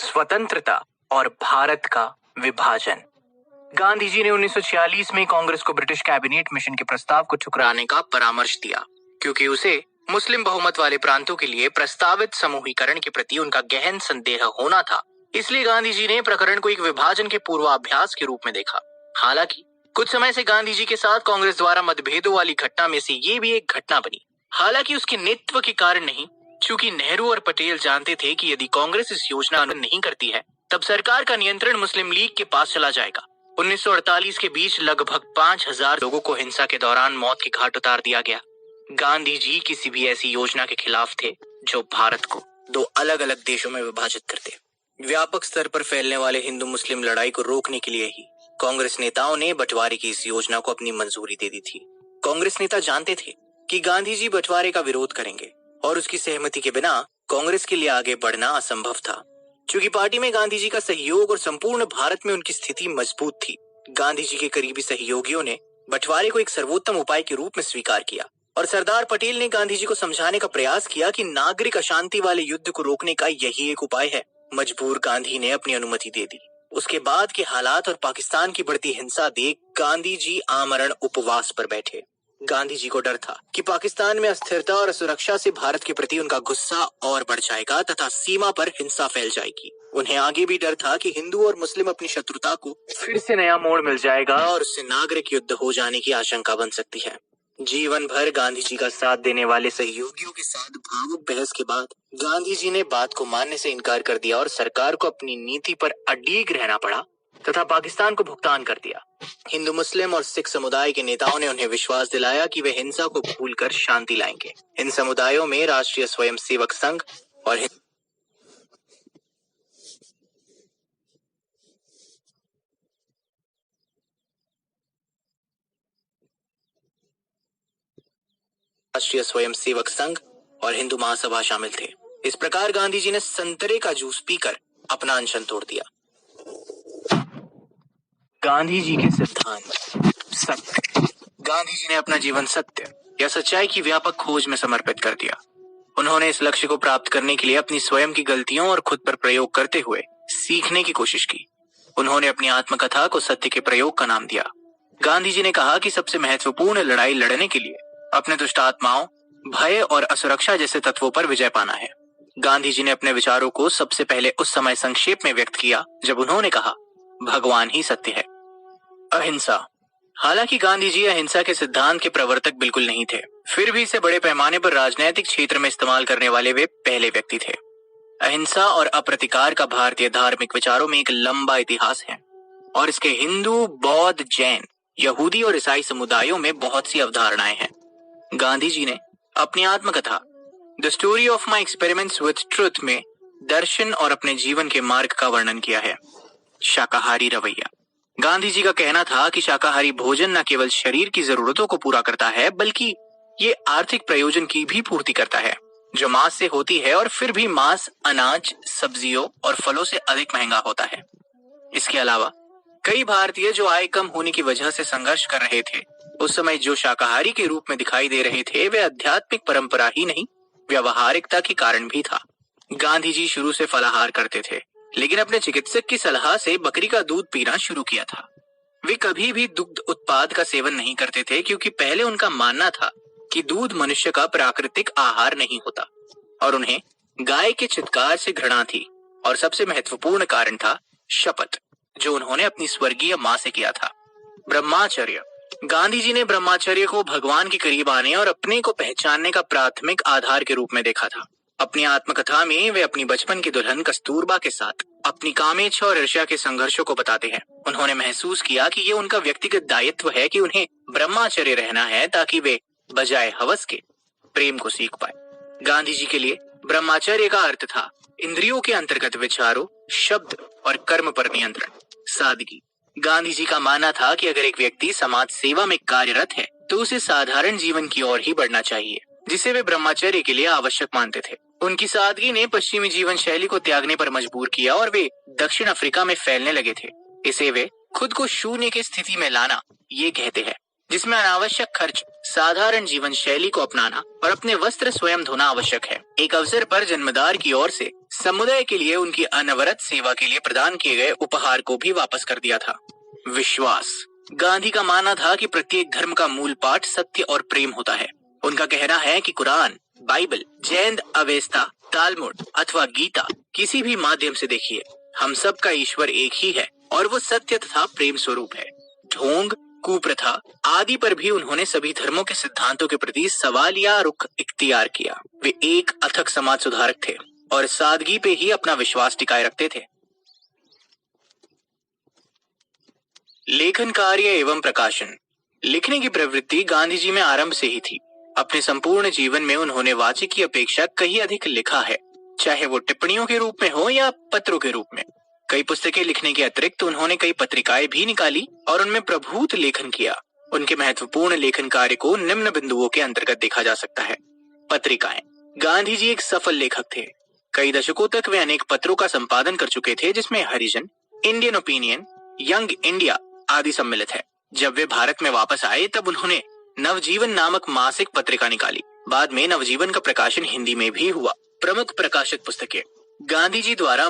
स्वतंत्रता और भारत का विभाजन। गांधी जी ने 1946 में कांग्रेस को ब्रिटिश कैबिनेट मिशन के प्रस्ताव को ठुकराने का परामर्श दिया, क्योंकि उसे मुस्लिम बहुमत वाले प्रांतों के लिए प्रस्तावित समूहीकरण के प्रति उनका गहन संदेह होना था। इसलिए गांधी जी ने प्रकरण को एक विभाजन के पूर्वाभ्यास के रूप में देखा। हालांकि कुछ समय से गांधी जी के साथ कांग्रेस द्वारा मतभेदों वाली घटना में से ये भी एक घटना बनी। हालांकि उसके नेतृत्व के कारण नहीं, चूंकि नेहरू और पटेल जानते थे कि यदि कांग्रेस इस योजना को नहीं करती है तब सरकार का नियंत्रण मुस्लिम लीग के पास चला जाएगा। 1948 के बीच लगभग 5000 लोगों को हिंसा के दौरान मौत के घाट उतार दिया गया। गांधी जी किसी भी ऐसी योजना के खिलाफ थे जो भारत को दो अलग अलग देशों में विभाजित करते। व्यापक स्तर पर फैलने वाले हिंदू मुस्लिम लड़ाई को रोकने के लिए ही कांग्रेस नेताओं ने बंटवारे की इस योजना को अपनी मंजूरी दे दी थी। कांग्रेस नेता जानते थे कि गांधी जी बंटवारे का विरोध करेंगे और उसकी सहमति के बिना कांग्रेस के लिए आगे बढ़ना असंभव था। चूंकि पार्टी में गांधी जी का सहयोग और संपूर्ण भारत में उनकी स्थिति मजबूत थी, गांधी जी के करीबी सहयोगियों ने बंटवारे को एक सर्वोत्तम उपाय के रूप में स्वीकार किया और सरदार पटेल ने गांधी जी को समझाने का प्रयास किया कि नागरिक अशांति वाले युद्ध को रोकने का यही एक उपाय है। मजबूर गांधी ने अपनी अनुमति दे दी। उसके बाद के हालात और पाकिस्तान की बढ़ती हिंसा देख गांधी जी आमरण उपवास पर बैठे। गांधी जी को डर था कि पाकिस्तान में अस्थिरता और असुरक्षा से भारत के प्रति उनका गुस्सा और बढ़ जाएगा तथा सीमा पर हिंसा फैल जाएगी। उन्हें आगे भी डर था कि हिंदू और मुस्लिम अपनी शत्रुता को फिर से नया मोड़ मिल जाएगा और उससे नागरिक युद्ध हो जाने की आशंका बन सकती है। जीवन भर गांधी जी का साथ देने वाले सहयोगियों के साथ भावुक बहस के बाद गांधी जी ने बात को मानने से इनकार कर दिया और सरकार को अपनी नीति पर अडिग रहना पड़ा तथा पाकिस्तान को भुगतान कर दिया। हिंदू मुस्लिम और सिख समुदाय के नेताओं ने उन्हें विश्वास दिलाया कि वे हिंसा को भूलकर शांति लाएंगे। इन समुदायों में राष्ट्रीय स्वयंसेवक संघ और हिंदू महासभा शामिल थे। इस प्रकार गांधी जी ने संतरे का जूस पीकर अपना अनशन तोड़ दिया। गांधी जी के सिद्धांत। सत्य। गांधी जी ने अपना जीवन सत्य या सच्चाई की व्यापक खोज में समर्पित कर दिया। उन्होंने इस लक्ष्य को प्राप्त करने के लिए अपनी स्वयं की गलतियों और खुद पर प्रयोग करते हुए सीखने की कोशिश की। उन्होंने अपनी आत्मकथा को सत्य के प्रयोग का नाम दिया। गांधी जी ने कहा कि सबसे महत्वपूर्ण लड़ाई लड़ने के लिए अपने दुष्ट आत्माओं, भय और असुरक्षा जैसे तत्वों पर विजय पाना है। गांधी जी ने अपने विचारों को सबसे पहले उस समय संक्षेप में व्यक्त किया जब उन्होंने कहा, भगवान ही सत्य है। अहिंसा। हालांकि गांधी जी अहिंसा के सिद्धांत के प्रवर्तक बिल्कुल नहीं थे, फिर भी इसे बड़े पैमाने पर राजनीतिक क्षेत्र में इस्तेमाल करने वाले वे पहले व्यक्ति थे। अहिंसा और अप्रतिकार का भारतीय धार्मिक विचारों में एक लंबा इतिहास है और इसके हिंदू, बौद्ध, जैन, यहूदी और ईसाई समुदायों में बहुत सी अवधारणाएं हैं। गांधी जी ने अपनी आत्मकथा the story of my experiments with truth में दर्शन और अपने जीवन के मार्ग का वर्णन किया है। शाकाहारी रवैया। गांधी जी का कहना था कि शाकाहारी भोजन न केवल शरीर की जरूरतों को पूरा करता है बल्कि ये आर्थिक प्रयोजन की भी पूर्ति करता है जो मांस से होती है, और फिर भी मांस अनाज, सब्जियों और फलों से अधिक महंगा होता है। इसके अलावा कई भारतीय जो आय कम होने की वजह से संघर्ष कर रहे थे, उस समय जो शाकाहारी के रूप में दिखाई दे रहे थे, वे आध्यात्मिक परंपरा ही नहीं, व्यवहारिकता के कारण भी था। गांधी जी शुरू से फलाहार करते थे, लेकिन अपने चिकित्सक की सलाह से बकरी का दूध पीना शुरू किया था। वे कभी भी दुग्ध उत्पाद का सेवन नहीं करते थे, क्योंकि पहले उनका मानना था कि दूध मनुष्य का प्राकृतिक आहार नहीं होता और उन्हें गाय के चित्कार से घृणा थी। और सबसे महत्वपूर्ण कारण था शपथ, जो उन्होंने अपनी स्वर्गीय मां से किया था। ब्रह्माचर्य। गांधी जी ने ब्रह्माचर्य को भगवान के करीब आने और अपने को पहचानने का प्राथमिक आधार के रूप में देखा था। अपनी आत्मकथा में वे अपनी बचपन की दुल्हन कस्तूरबा के साथ अपनी कामेच्छा और ईर्ष्या के संघर्षों को बताते हैं। उन्होंने महसूस किया कि ये उनका व्यक्तिगत दायित्व है कि उन्हें ब्रह्माचर्य रहना है ताकि वे बजाय हवस के प्रेम को सीख पाए। गांधी जी के लिए ब्रह्माचर्य का अर्थ था इंद्रियों के अंतर्गत विचारों, शब्द और कर्म पर नियंत्रण। सादगी। गांधी जी का मानना था कि अगर एक व्यक्ति समाज सेवा में कार्यरत है तो उसे साधारण जीवन की ओर ही बढ़ना चाहिए, जिसे वे ब्रह्मचर्य के लिए आवश्यक मानते थे। उनकी सादगी ने पश्चिमी जीवन शैली को त्यागने पर मजबूर किया और वे दक्षिण अफ्रीका में फैलने लगे थे। इसे वे खुद को शून्य की स्थिति में लाना ये कहते हैं, जिसमें अनावश्यक खर्च, साधारण जीवन शैली को अपनाना और अपने वस्त्र स्वयं धोना आवश्यक है। एक अवसर पर जन्मदार की ओर से समुदाय के लिए उनकी अनवरत सेवा के लिए प्रदान किए गए उपहार को भी वापस कर दिया था। विश्वास। गांधी का मानना था कि प्रत्येक धर्म का मूल पाठ सत्य और प्रेम होता है। उनका कहना है कि कुरान, बाइबल, जैन अवेस्ता, तालमुड अथवा गीता किसी भी माध्यम से देखिए, हम सब का ईश्वर एक ही है और वो सत्य तथा प्रेम स्वरूप है। ढोंग, कुप्रथा आदि पर भी उन्होंने सभी धर्मों के सिद्धांतों के प्रति सवाल या रुख इख्तियार किया। वे एक अथक समाज सुधारक थे और सादगी पे ही अपना विश्वास टिकाए रखते थे। लेखन कार्य एवं प्रकाशन। लिखने की प्रवृत्ति गांधी जी में आरंभ से ही थी। अपने संपूर्ण जीवन में उन्होंने वाचिक की अपेक्षा कहीं अधिक लिखा है, चाहे वो टिप्पणियों के रूप में हो या पत्रों के रूप में। कई पुस्तकें लिखने के अतिरिक्त उन्होंने कई पत्रिकाएं भी निकाली और उनमें प्रभूत लेखन किया। उनके महत्वपूर्ण लेखन कार्य को निम्न बिंदुओं के अंतर्गत देखा जा सकता है। पत्रिकाएं। गांधी जी एक सफल लेखक थे। कई दशकों तक वे अनेक पत्रों का संपादन कर चुके थे, जिसमें हरिजन, इंडियन ओपिनियन, यंग इंडिया आदि सम्मिलित है। जब वे भारत में वापस आए तब उन्होंने नवजीवन नामक मासिक पत्रिका निकाली। बाद में नवजीवन का प्रकाशन हिंदी में भी हुआ। प्रमुख प्रकाशित पुस्तकें। गांधी जी द्वारा